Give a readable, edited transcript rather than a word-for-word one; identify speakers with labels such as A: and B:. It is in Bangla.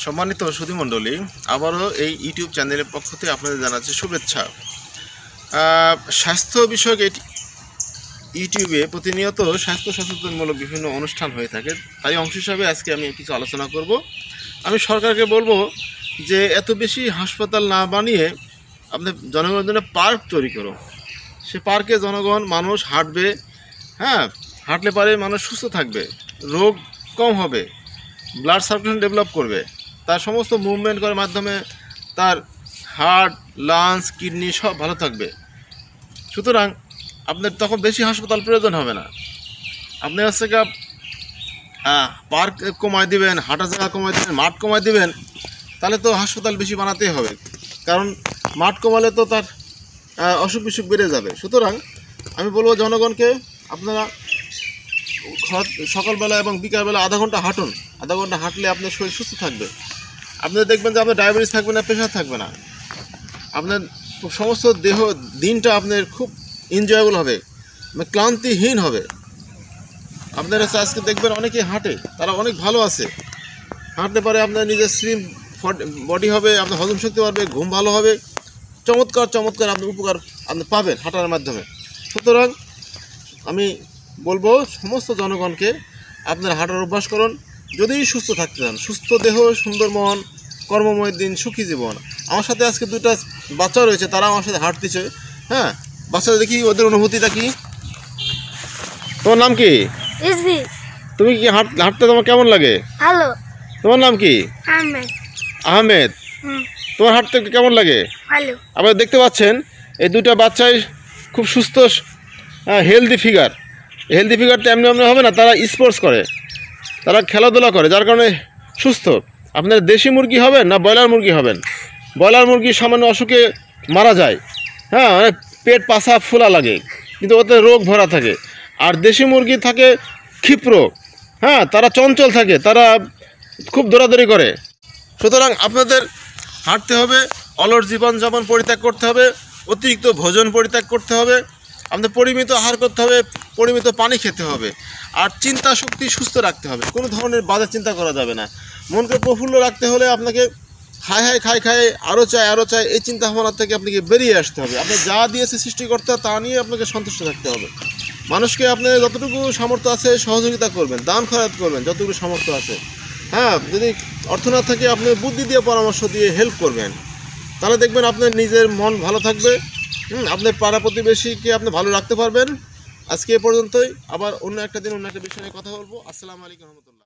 A: সম্মানিত সুধীমণ্ডলী, আবারও এই ইউটিউব চ্যানেলের পক্ষ থেকে আপনাদের জানাচ্ছি শুভেচ্ছা। স্বাস্থ্য বিষয়ক ইউটিউবে প্রতিনিয়ত স্বাস্থ্য সচেতনমূলক বিভিন্ন অনুষ্ঠান হয়ে থাকে, তাই অংশ হিসাবে আজকে আমি কিছু আলোচনা করব। আমি সরকারকে বলবো যে এত বেশি হাসপাতাল না বানিয়ে আপনি জনগণের জন্য পার্ক তৈরি করো। সে পার্কে মানুষ হাঁটবে, হাঁটলে পারে মানুষ সুস্থ থাকবে, রোগ কম হবে, ব্লাড সার্কুলেশন ডেভেলপ করবে, তার সমস্ত মুভমেন্ট করার মাধ্যমে তার হার্ট, লাংস, কিডনি সব ভালো থাকবে। সুতরাং আপনার তখন বেশি হাসপাতাল প্রয়োজন হবে না। আপনি হচ্ছে পার্ক কমায় দিবেন, হাঁটা জায়গা কমায় দেবেন, মাঠ কমায় দিবেন, তাহলে তো হাসপাতাল বেশি বানাতেই হবে, কারণ মাঠ কমালে তো তার অসুখ বিসুখ বেড়ে যাবে। সুতরাং আমি বলবো জনগণকে, আপনারা সকালবেলা এবং বিকালবেলা আধা ঘন্টা হাঁটুন। আধা ঘন্টা হাঁটলে আপনার শরীর সুস্থ থাকবে। আপনি দেখবেন যে আপনার ডায়াবেটিস থাকবে না, প্রেশার থাকবে না, আপনার সমস্ত দিনটা আপনার খুব এনজয়েবল হবে, ক্লান্তিহীন হবে। আপনারা আজকে দেখবেন অনেকে হাঁটে, তারা অনেক ভালো আছে, হাঁটতে পারে, আপনার নিজের স্লিম বডি হবে, আপনার হজম শক্তি বাড়বে, ঘুম ভালো হবে, চমৎকার আপনি উপকার আপনি পাবেন হাঁটার মাধ্যমে। সুতরাং আমি বলবো সমস্ত জনগণকে আপনারা হাঁটার অভ্যাস করুন যদি সুস্থ থাকতে চান। সুস্থ দেহ, সুন্দর মন, কর্মময় দিন, সুখী জীবন। আমার সাথে আজকে দুটা বাচ্চা রয়েছে, তারা আমার সাথে হাঁটতেছে। বাচ্চারা দেখি ওদের অনুভূতিটা কি। তোমার নাম কি? তুমি কি হাঁটতে তোমার কেমন লাগে?
B: ভালো।
A: তোমার নাম কি? আহমেদ। তোমার হাঁটতে কেমন লাগে?
B: ভালো।
A: আপনারা দেখতে পাচ্ছেন এই দুটা বাচ্চাই খুব সুস্থ, হেলদি ফিগার। হেলদি ফিগারটা এমনি হবে না, তারা স্পোর্টস করে, তারা খেলাধুলা করে, যার কারণে সুস্থ। আপনারা দেশি মুরগি হবেন না ব্রয়লার মুরগি হবেন? ব্রয়লার মুরগি সামান্য অসুখে মারা যায়, অনেক পেট পাছা ফোলা লাগে, কিন্তু ওতে রোগ ভরা থাকে। আর দেশি মুরগি থাকে ক্ষিপ্র, তারা চঞ্চল থাকে, তারা খুব দৌড়াদৌড়ি করে। সুতরাং আপনাদের হাঁটতে হবে, অলস জীবনযাপন পরিত্যাগ করতে হবে, অতিরিক্ত ভোজন পরিত্যাগ করতে হবে, আপনাদের পরিমিত আহার করতে হবে, পরিমিত পানি খেতে হবে, আর চিন্তা শক্তি সুস্থ রাখতে হবে। কোনো ধরনের বাজে চিন্তা করা যাবে না। মনকে প্রফুল্ল রাখতে হলে আপনাকে খাই আরও চাই এই চিন্তা ভাবনা থেকে আপনাকে বেরিয়ে আসতে হবে। আপনি যা দিয়েছে সৃষ্টিকর্তা তা নিয়ে আপনাকে সন্তুষ্ট থাকতে হবে। মানুষকে আপনি যতটুকু সামর্থ্য আছে সহযোগিতা করবেন, দান খয়রাত করবেন যতটুকু সামর্থ্য আছে। যদি অর্থ না থাকে আপনি বুদ্ধি দিয়ে, পরামর্শ দিয়ে হেল্প করবেন, তাহলে দেখবেন আপনার নিজের মন ভালো থাকবে, আপনার পাড়া প্রতিবেশীকে আপনি ভালো রাখতে পারবেন। আজকে এ পর্যন্তই, আবার অন্য একটা দিন অন্য একটা বিষয়ে কথা বলবো। আসসালামু আলাইকুম রহমতুল্লাহ।